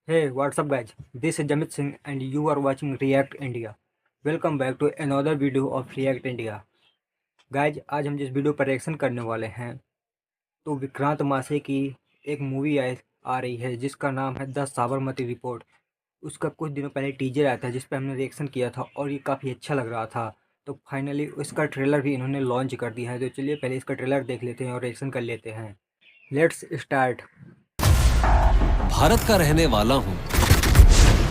Hey, what's up guys? This is Jamit Singh and you are watching React India. Welcome back to another video of React India. Guys, आज हम जिस video पर reaction करने वाले हैं तो विक्रांत मासे की एक मूवी आ रही है जिसका नाम है द साबरमती रिपोर्ट। उसका कुछ दिनों पहले टीजर आया था जिस पर हमने रिएक्शन किया था और ये काफ़ी अच्छा लग रहा था। तो फाइनली उसका ट्रेलर भी इन्होंने लॉन्च कर दिया है। तो चलिए पहले इसका ट्रेलर देख लेते हैं और रिएक्शन कर लेते हैं। Let's start. भारत का रहने वाला हूं,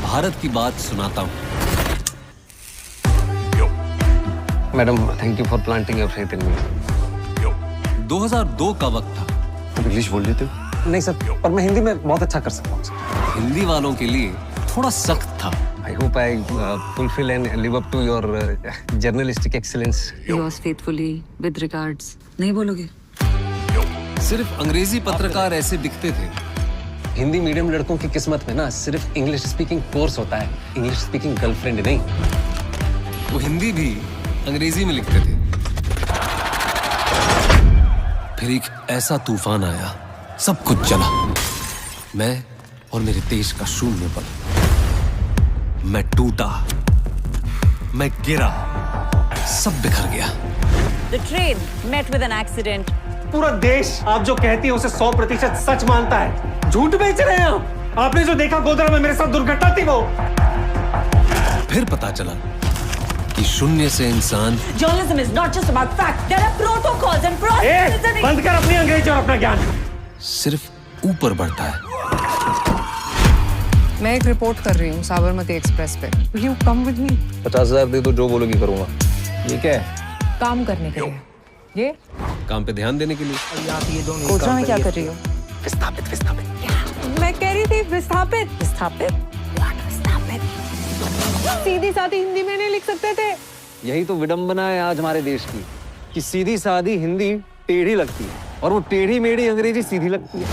भारत की बात सुनाता हूं। Madam, thank you for planting your faith in me. 2002 का वक्त था। तुम इंग्लिश बोल लेते हो? नहीं सर, पर मैं हिंदी में बहुत अच्छा कर सकता हूँ। हिंदी वालों के लिए थोड़ा सख्त था। I hope I fulfil and live up to your journalistic excellence. Yours faithfully, with regards. नहीं बोलोगे? सिर्फ अंग्रेजी पत्रकार ऐसे दिखते थे। हिंदी मीडियम लड़कों की किस्मत में ना सिर्फ इंग्लिश स्पीकिंग कोर्स होता है, इंग्लिश स्पीकिंग गर्लफ्रेंड नहीं। वो हिंदी भी अंग्रेजी में लिखते थे। फिर एक ऐसा तूफान आया, सब कुछ चला। मैं और मेरे देश का शून्य पल। मैं टूटा, मैं गिरा, सब बिखर गया। The train met with an accident. पूरा देश आप जो कहती है उसे 100% सच मानता है। झूठ बेच रहे हैं आप। आपने जो देखा गोधरा में मेरे साथ दुर्घटना थी वो। फिर पता चला कि शून्य से इंसान। Journalism is not just about facts. There are protocols and processes. बंद कर अपनी अंग्रेजी और अपना ज्ञान। सिर्फ ऊपर बढ़ता है। मैं एक रिपोर्ट कर रही हूँ साबरमती एक्सप्रेस पे। Will you come with me? 50,000 दे दो, जो बोलोगी करूंगा। ये क्या है? काम करने के लिए। ये काम पे ध्यान देने के लिए। गोधरा में क्या कर रही हो? विस्थापित विस्थापित। मैं कह रही थी विस्थापित। Viस्थापित? What विस्थापित? सीधी सादी हिंदी में नहीं लिख सकते थे? यही तो विडंबना है आज हमारे देश की कि सीधी सादी हिंदी टेढ़ी लगती है और वो टेढ़ी मेढ़ी अंग्रेजी सीधी लगती है।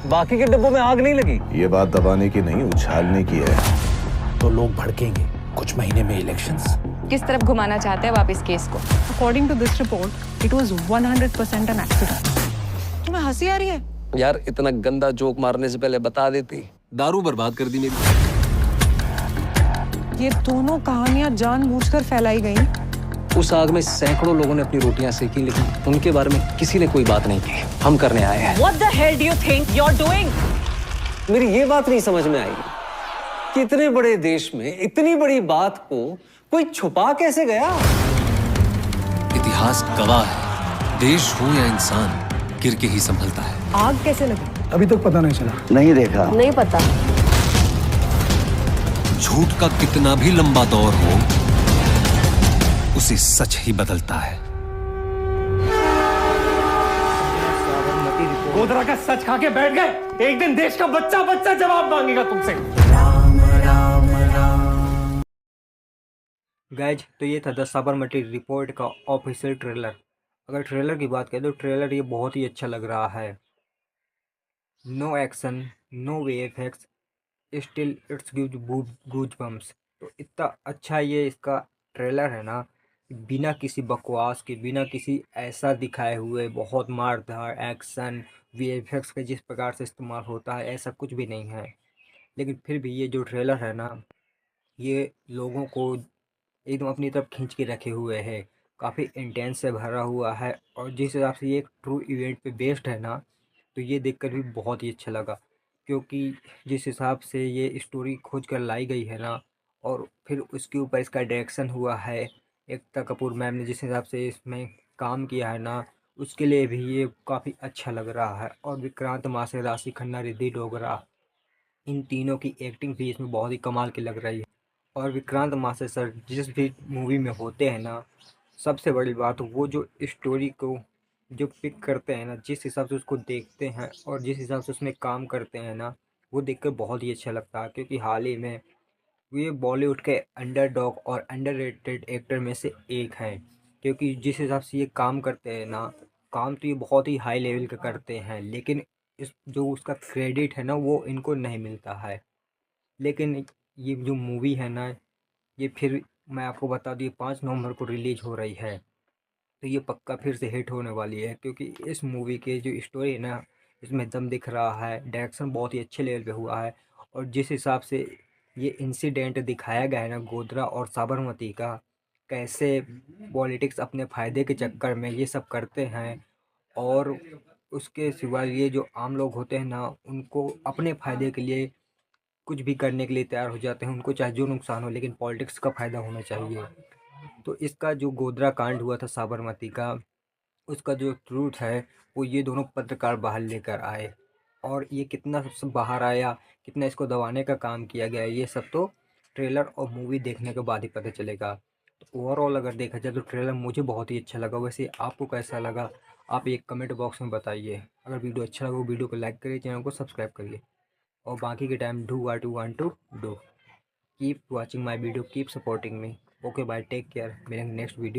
बाकी के डिब्बों में आग नहीं लगी। ये बात दबाने की नहीं, उछालने की है। तो लोग भड़केंगे कुछ महीने में इलेक्शंस। किस तरफ घुमाना चाहते हैं आप इस केस को? According to this report, it was 100% an accident. तुम्हें हंसी आ रही है? यार, इतना गंदा जोक मारने से पहले बता देती। दारू बर्बाद कर दी मेरी। ये दोनों कहानियां जानबूझकर फैलाई गई। उस आग में सैकड़ों लोगों ने अपनी रोटियां सेकी, लेकिन उनके बारे में किसी ने कोई बात नहीं की। हम करने आए हैं। What the hell do you think you're doing? मेरी ये बात नहीं समझ में आई कि इतने बड़े देश में इतनी बड़ी बात को कोई छुपा कैसे गया। इतिहास गवाह है, देश हो या इंसान गिर के ही संभलता है। आग कैसे लगी? अभी तक पता नहीं चला। नहीं देखा। नहीं पता। झूठ का कितना भी लंबा दौर हो, उसे सच ही बदलता है। साबरमती रिपोर्ट। गोधरा का सच खा के बैठ गए। एक दिन देश का बच्चा बच्चा जवाब मांगेगा तुमसे। गाइज, तो ये था द साबरमती रिपोर्ट का ऑफिशियल ट्रेलर। अगर ट्रेलर की बात करें तो ट्रेलर ये बहुत ही अच्छा लग रहा है। No action, no VFX, still it's gives goose bumps. तो इतना अच्छा ये इसका ट्रेलर है ना, बिना किसी बकवास के, बिना किसी ऐसा दिखाए हुए बहुत मारधार एक्शन वीएफएक्स का जिस प्रकार से इस्तेमाल होता है ऐसा कुछ भी नहीं है। लेकिन फिर भी ये जो ट्रेलर है ना, ये लोगों को एकदम अपनी तरफ खींच के रखे हुए है। काफ़ी इंटेंस से भरा हुआ है और जिस हिसाब से ये एक ट्रू इवेंट पे बेस्ड है ना, तो ये देखकर भी बहुत ही अच्छा लगा। क्योंकि जिस हिसाब से ये स्टोरी खोज कर लाई गई है ना, और फिर उसके ऊपर इसका डायरेक्शन हुआ है एकता कपूर मैम ने, जिस हिसाब से इसमें काम किया है ना, उसके लिए भी ये काफ़ी अच्छा लग रहा है। और विक्रांत मासे, राशि खन्ना, रिद्धि डोगरा, इन तीनों की एक्टिंग भी इसमें बहुत ही कमाल की लग रही है। और विक्रांत मासे सर जिस भी मूवी में होते हैं ना, सबसे बड़ी बात वो जो स्टोरी को जो पिक करते हैं ना, जिस हिसाब से उसको देखते हैं और जिस हिसाब से उसमें काम करते हैं ना, वो देखकर बहुत ही अच्छा लगता है। क्योंकि हाल ही में ये बॉलीवुड के अंडरडॉग और अंडररेटेड एक्टर में से एक हैं। क्योंकि जिस हिसाब से ये काम करते हैं ना, काम तो ये बहुत ही हाई लेवल का करते हैं, लेकिन इस जो उसका क्रेडिट है ना वो इनको नहीं मिलता है। लेकिन ये जो मूवी है ना, ये फिर मैं आपको बता दूँ 5 नवंबर को रिलीज हो रही है। तो ये पक्का फिर से हिट होने वाली है। क्योंकि इस मूवी के जो स्टोरी है ना, इसमें दम दिख रहा है, डायरेक्शन बहुत ही अच्छे लेवल पे हुआ है। और जिस हिसाब से ये इंसिडेंट दिखाया गया है ना गोधरा और साबरमती का, कैसे पॉलिटिक्स अपने फ़ायदे के चक्कर में ये सब करते हैं, और उसके सिवा ये जो आम लोग होते हैं ना, उनको अपने फ़ायदे के लिए कुछ भी करने के लिए तैयार हो जाते हैं, उनको चाहे जो नुकसान हो, लेकिन पॉलिटिक्स का फ़ायदा होना चाहिए। तो इसका जो गोधरा कांड हुआ था साबरमती का, उसका जो ट्रूथ है वो ये दोनों पत्रकार बाहर लेकर आए, और ये कितना सब बाहर आया, कितना इसको दबाने का काम किया गया, ये सब तो ट्रेलर और मूवी देखने के बाद ही पता चलेगा। तो ओवरऑल अगर देखा जाए तो ट्रेलर मुझे बहुत ही अच्छा लगा। वैसे आपको कैसा लगा, आप एक कमेंट बॉक्स में बताइए। अगर वीडियो अच्छा लगा, वीडियो को लाइक करिए, चैनल को सब्सक्राइब करिए, और बाकी के time do what you want to do. Keep watching my video, keep supporting me. Okay bye, take care, मिलेंगे नेक्स्ट वीडियो।